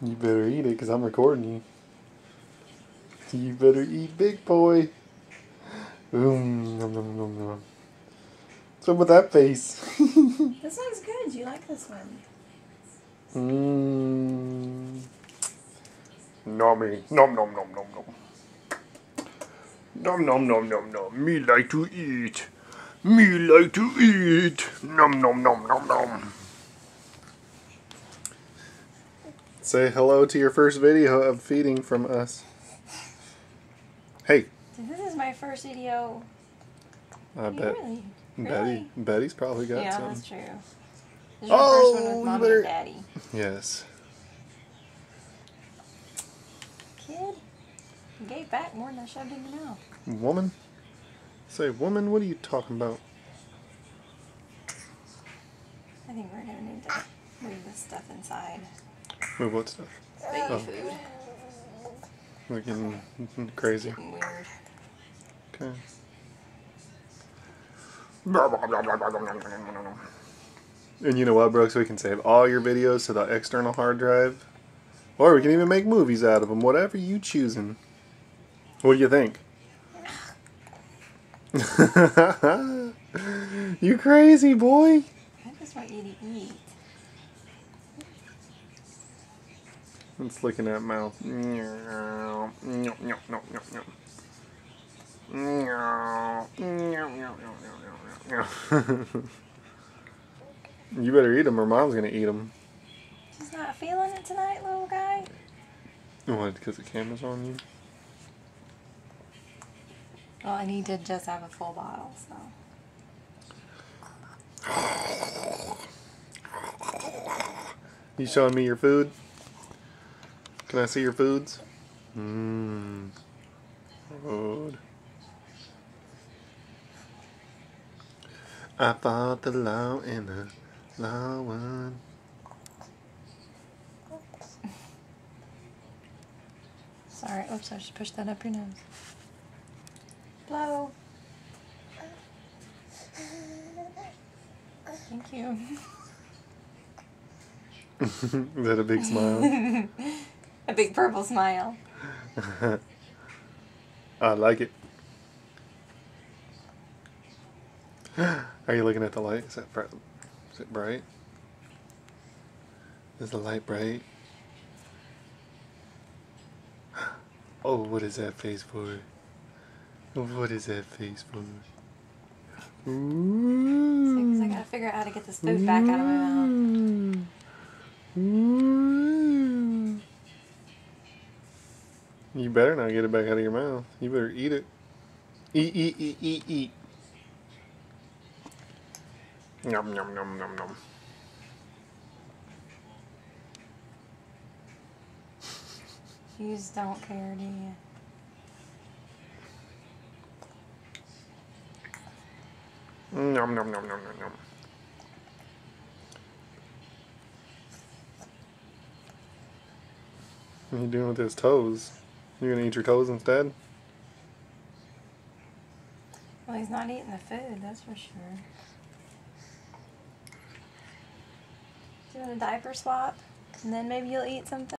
You better eat it because I'm recording you. You better eat, big boy. Nom, nom, nom, nom. What's up with that face? This one's good. You like this one? Nommy. Nom nom nom nom nom. Nom nom nom nom nom. Me like to eat. Me like to eat. Nom nom nom nom nom. Say hello to your first video of feeding from us. Hey. This is my first video. I bet. Really? Betty's probably got some. Yeah, that's true. This is your first one with Mommy and Daddy. Yes. Kid, you gave back more than I shoved in your mouth. Woman? Say, woman, what are you talking about? I think we're going to need to move this stuff inside. Move what stuff? Baby food. We're getting crazy. It's getting weird. Okay. And you know what, Brooks? We can save all your videos to the external hard drive. Or we can even make movies out of them. Whatever you choosing. What do you think? You crazy, boy. I just want you to eat. It's licking that mouth. You better eat them or Mom's gonna eat them. She's not feeling it tonight, little guy? What, because the camera's on you? Well, I need to just have a full bottle, so. You showing me your food? Can I see your foods? Food. I fought the law and the law won. Sorry, oops, I just pushed that up your nose. Blow. Thank you. Is that a big smile? A big purple smile. I like it. Are you looking at the light? Is it bright? Is the light bright? Oh, what is that face for? What is that face for? Ooh. Because I gotta figure out how to get this food back out of my mouth. Ooh. You better not get it back out of your mouth. You better eat it. Eat, eat, eat, eat, eat. Yum, yum, yum, yum, yum. You just don't care, do you? Yum, yum, yum, yum, yum, yum. What are you doing with his toes? You gonna eat your toes instead? Well, he's not eating the food, that's for sure. Doing a diaper swap, and then maybe you'll eat something.